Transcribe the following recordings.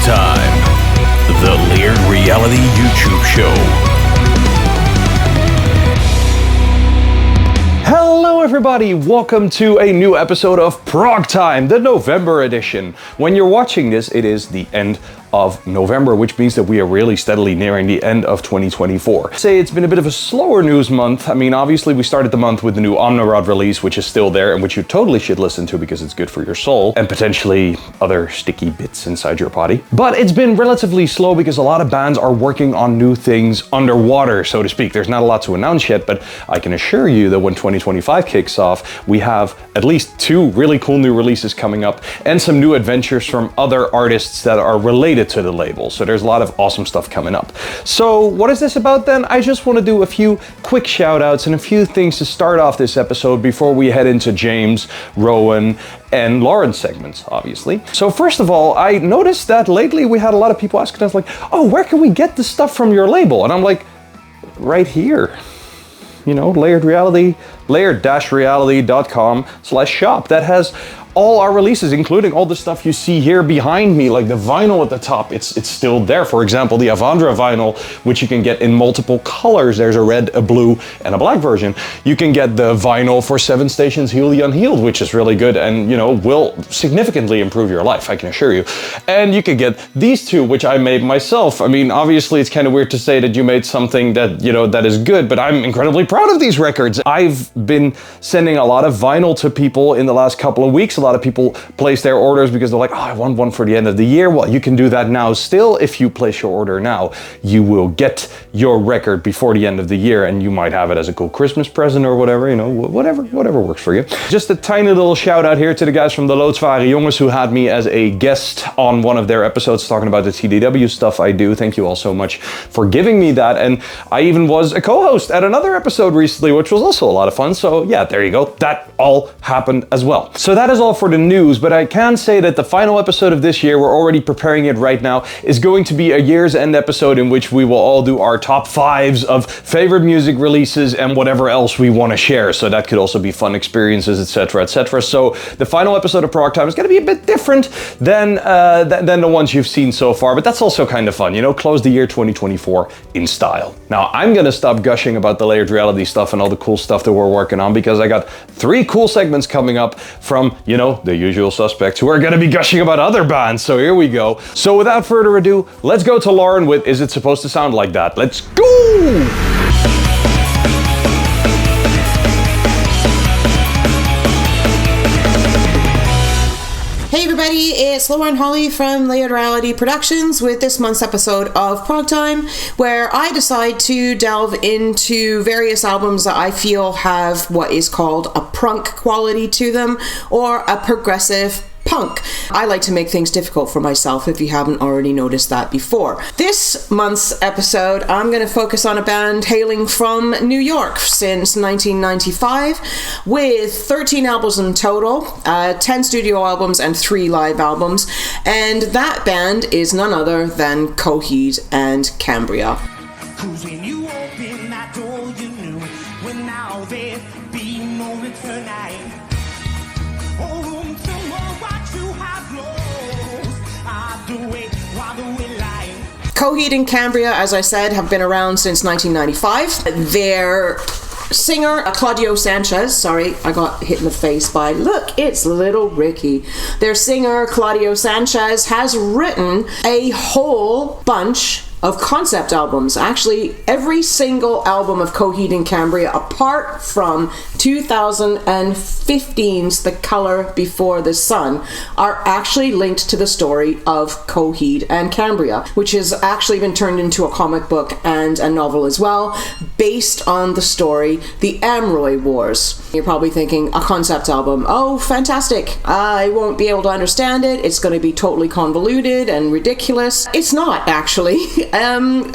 Progtime, the Layered Reality YouTube show. Hello everybody, welcome to a new episode of Progtime, the November edition. When you're watching this, it is the end of November, which means that we are really steadily nearing the end of 2024. Say it's been a bit of a slower news month. I mean, obviously we started the month with the new Omnirod release, which is still there and which you totally should listen to because it's good for your soul and potentially other sticky bits inside your body. But it's been relatively slow because a lot of bands are working on new things underwater, so to speak. There's not a lot to announce yet, but I can assure you that when 2025 kicks off, we have at least 2 really cool new releases coming up and some new adventures from other artists that are related to the label. So there's a lot of awesome stuff coming up. So what is this about then? I just want to do a few quick shout outs and a few things to start off this episode before we head into James, Rowan, and Lauren's segments, obviously. So first of all, I noticed that lately we had a lot of people asking us like, oh, where can we get the stuff from your label? And I'm like, right here. You know, layered-reality.com/shop. That has all our releases, including all the stuff you see here behind me, like the vinyl at the top, it's still there. For example, the Avandra vinyl, which you can get in multiple colors. There's a red, a blue, and a black version. You can get the vinyl for 7 Stations Heal the Unhealed, which is really good and, you know, will significantly improve your life, I can assure you. And you can get these 2, which I made myself. I mean, obviously it's kind of weird to say that you made something that, you know, that is good, but I'm incredibly proud of these records. I've been sending a lot of vinyl to people in the last couple of weeks. A lot of people place their orders because they're like, oh, I want one for the end of the year. Well, you can do that now still. If you place your order now, you will get your record before the end of the year and you might have it as a cool Christmas present or whatever, you know, whatever works for you. Just a tiny little shout out here to the guys from the Loodzware Jongens who had me as a guest on one of their episodes talking about the TDW stuff I do. Thank you all so much for giving me that. And I even was a co-host at another episode recently, which was also a lot of fun. So yeah, there you go. That all happened as well. So that is all for the news, but I can say that the final episode of this year, we're already preparing it right now, is going to be a year's end episode in which we will all do our top 5s of favorite music releases and whatever else we want to share. So that could also be fun experiences, etc., etc. So the final episode of Progtime is going to be a bit different than the ones you've seen so far, but that's also kind of fun, you know, close the year 2024 in style. Now I'm going to stop gushing about the Layered Reality stuff and all the cool stuff that we're working on because I got 3 cool segments coming up from, you know, the usual suspects who are going to be gushing about other bands. So here we go. So without further ado, let's go to Lauren with Is It Supposed to Sound Like That? Let's go! Hey everybody, it's Lauren Holly from Layered Reality Productions with this month's episode of Progtime, where I decide to delve into various albums that I feel have what is called a prunk quality to them, or a progressive punk. I like to make things difficult for myself if you haven't already noticed that before. This month's episode, I'm going to focus on a band hailing from New York since 1995 with 13 albums in total, 10 studio albums and 3 live albums, and that band is none other than Coheed and Cambria. 'Cause when you open that door, you knew when now there be no return. Coheed and Cambria, as I said, have been around since 1995. Their singer, Claudio Sanchez, sorry, I got hit in the face by, look, it's little Ricky. Their singer, Claudio Sanchez, has written a whole bunch of concept albums. Actually, every single album of Coheed and Cambria, apart from 2015's The Color Before the Sun, are actually linked to the story of Coheed and Cambria, which has actually been turned into a comic book and a novel as well, based on the story The Amroy Wars. You're probably thinking, a concept album, oh, fantastic, I won't be able to understand it, it's going to be totally convoluted and ridiculous. It's not, actually.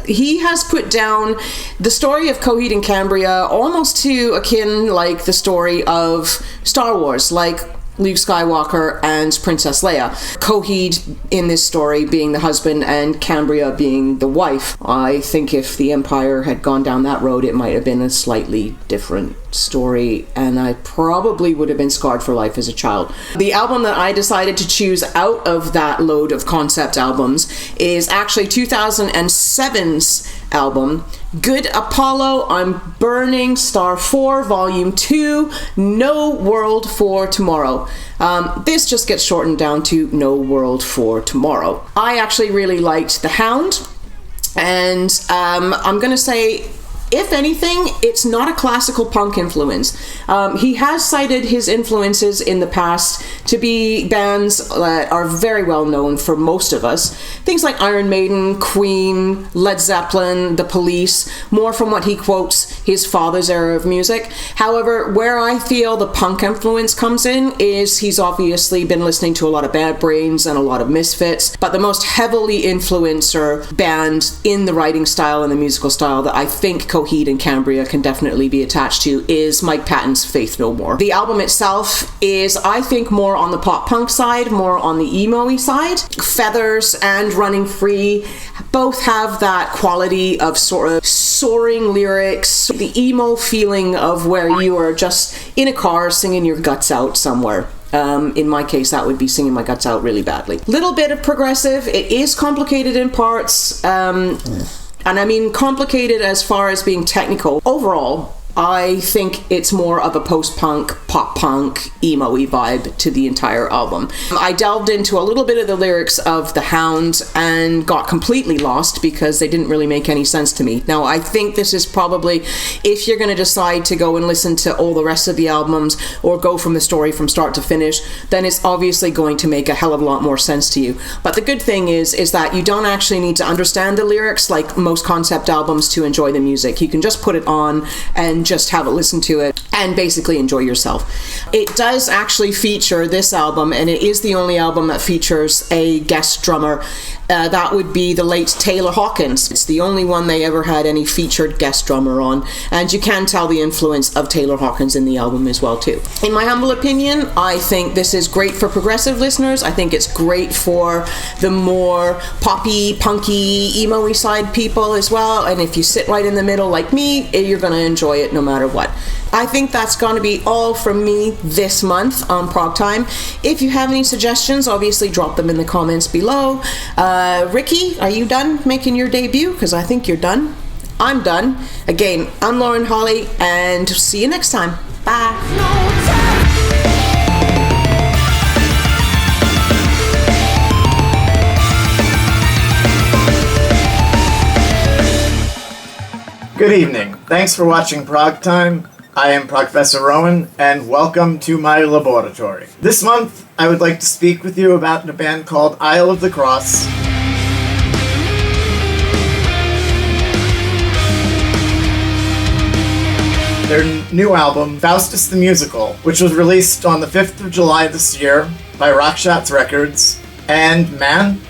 He has put down the story of Coheed and Cambria almost to akin like the story of Star Wars. Like, Luke Skywalker and Princess Leia. Coheed in this story being the husband and Cambria being the wife. I think if the Empire had gone down that road, it might have been a slightly different story, and I probably would have been scarred for life as a child. The album that I decided to choose out of that load of concept albums is actually 2007's album, Good Apollo, I'm Burning, Star 4, Volume 2, No World for Tomorrow. This just gets shortened down to No World for Tomorrow. I actually really liked The Hound, and I'm going to say, if anything, it's not a classical punk influence. He has cited his influences in the past to be bands that are very well known for most of us. Things like Iron Maiden, Queen, Led Zeppelin, The Police, more from what he quotes his father's era of music. However, where I feel the punk influence comes in is he's obviously been listening to a lot of Bad Brains and a lot of Misfits, but the most heavily influencer band in the writing style and the musical style that I think Coheed and Cambria can definitely be attached to is Mike Patton's Faith No More. The album itself is, I think, more on the pop punk side, more on the emo-y side. Feathers and Running Free both have that quality of sort of soaring lyrics, the emo feeling of where you are just in a car singing your guts out somewhere. In my case, that would be singing my guts out really badly. Little bit of progressive. It is complicated in parts. And I mean complicated as far as being technical. Overall, I think it's more of a post-punk, pop-punk, emo-y vibe to the entire album. I delved into a little bit of the lyrics of The Hound and got completely lost because they didn't really make any sense to me. Now, I think this is probably, if you're going to decide to go and listen to all the rest of the albums or go from the story from start to finish, then it's obviously going to make a hell of a lot more sense to you. But the good thing is that you don't actually need to understand the lyrics like most concept albums to enjoy the music. You can just put it on and just have a listen to it and basically enjoy yourself. It does actually feature this album, and it is the only album that features a guest drummer. That would be the late Taylor Hawkins. It's the only one they ever had any featured guest drummer on, and you can tell the influence of Taylor Hawkins in the album as well too. In my humble opinion, I think this is great for progressive listeners. I think it's great for the more poppy, punky, emo-y side people as well, and if you sit right in the middle like me, you're going to enjoy it no matter what. I think that's going to be all from me this month on Progtime. If you have any suggestions, obviously drop them in the comments below. Ricky, are you done making your debut? Because I think you're done. I'm done. Again, I'm Lauren Holly, and see you next time. Bye. Good evening. Thanks for watching Progtime. I am Progfessor Rowan, and welcome to my laboratory. This month, I would like to speak with you about a band called Isle of the Cross. Their new album, Faustus the Musical, which was released on the 5th of July this year by Rockshots Records, and man,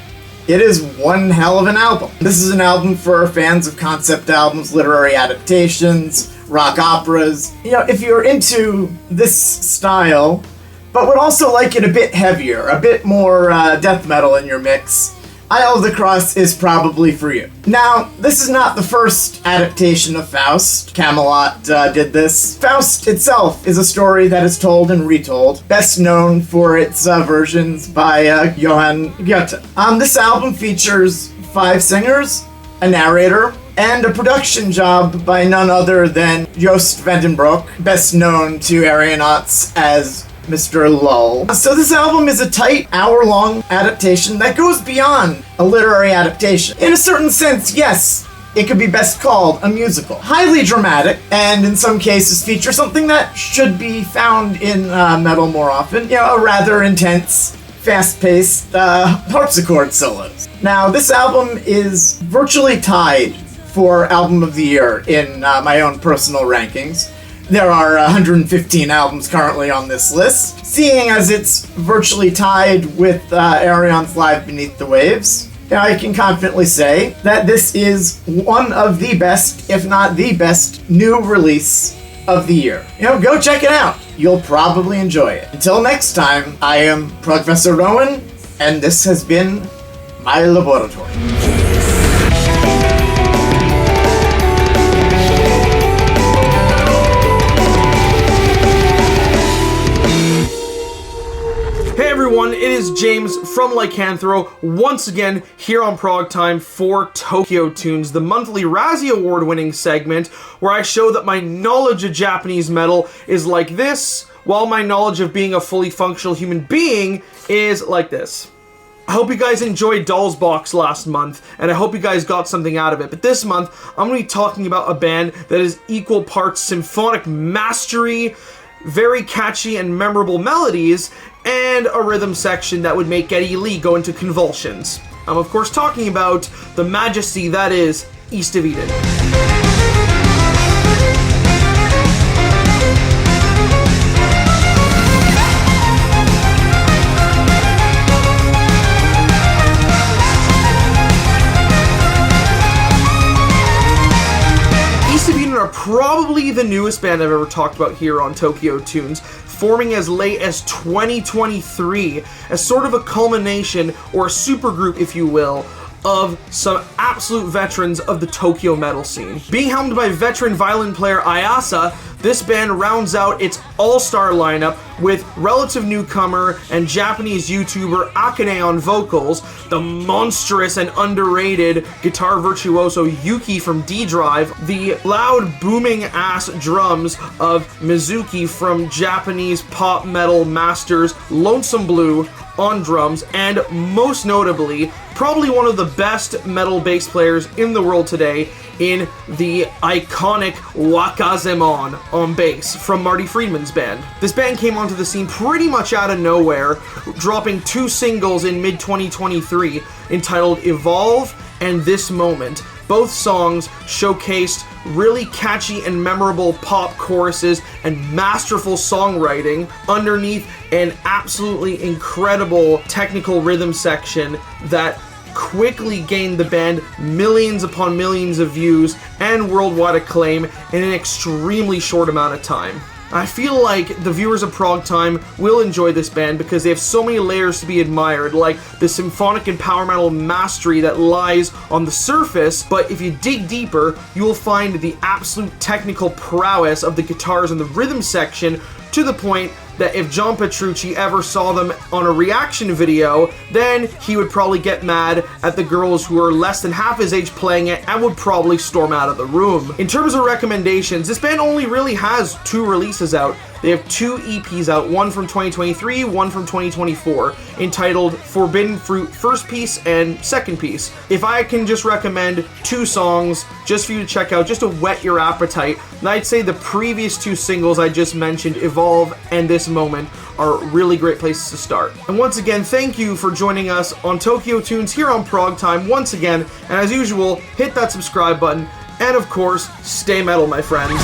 it is one hell of an album. This is an album for fans of concept albums, literary adaptations, rock operas. You know, if you're into this style, but would also like it a bit heavier, a bit more death metal in your mix, Isle of the Cross is probably for you. Now, this is not the first adaptation of Faust. Camelot did this. Faust itself is a story that is told and retold, best known for its versions by Johann Goethe. This album features 5 singers, a narrator, and a production job by none other than Joost van den Broek, best known to Aeronauts as Mr. Lull. So this album is a tight, hour-long adaptation that goes beyond a literary adaptation. In a certain sense, yes, it could be best called a musical. Highly dramatic, and in some cases feature something that should be found in metal more often, you know, a rather intense, fast-paced harpsichord solos. Now, this album is virtually tied for Album of the Year in my own personal rankings. There are 115 albums currently on this list. Seeing as it's virtually tied with Aerion's Live Beneath the Waves, I can confidently say that this is one of the best, if not the best, new release of the year. Go check it out. You'll probably enjoy it. Until next time, I am Progfessor Rowan, and this has been my laboratory. Hey everyone, it is James from Lycanthro, once again here on Progtime for Tokyo Tunes, the monthly Razzie Award-winning segment where I show that my knowledge of Japanese metal is like this, while my knowledge of being a fully functional human being is like this. I hope you guys enjoyed Doll's Box last month, and I hope you guys got something out of it. But this month, I'm going to be talking about a band that is equal parts symphonic mastery, very catchy and memorable melodies, and a rhythm section that would make Geddy Lee go into convulsions. I'm of course talking about the majesty that is East of Eden. East of Eden are probably the newest band I've ever talked about here on Tokyo Tunes, forming as late as 2023 as sort of a culmination, or a supergroup if you will, of some absolute veterans of the Tokyo metal scene. Being helmed by veteran violin player Ayasa, this band rounds out its all-star lineup with relative newcomer and Japanese YouTuber Akane on vocals, the monstrous and underrated guitar virtuoso Yuki from D-Drive, the loud booming ass drums of Mizuki from Japanese pop metal masters Lonesome Blue on drums, and most notably, probably one of the best metal bass players in the world today in the iconic Wakazemon on bass from Marty Friedman's band. This band came onto the scene pretty much out of nowhere, dropping 2 singles in mid-2023 entitled Evolve and This Moment. Both songs showcased really catchy and memorable pop choruses and masterful songwriting underneath an absolutely incredible technical rhythm section that quickly gained the band millions upon millions of views and worldwide acclaim in an extremely short amount of time. I feel like the viewers of Progtime will enjoy this band because they have so many layers to be admired, like the symphonic and power metal mastery that lies on the surface, but if you dig deeper, you will find the absolute technical prowess of the guitars and the rhythm section, to the point that if John Petrucci ever saw them on a reaction video, then he would probably get mad at the girls who are less than half his age playing it and would probably storm out of the room. In terms of recommendations, this band only really has 2 releases out. They have 2 EPs out, one from 2023, one from 2024, entitled Forbidden Fruit First Piece and Second Piece. If I can just recommend 2 songs just for you to check out, just to whet your appetite, then I'd say the previous 2 singles I just mentioned, Evolve and This Moment, are really great places to start. And once again, thank you for joining us on Tokyo Tunes here on Progtime once again, and as usual, hit that subscribe button, and of course, stay metal, my friends.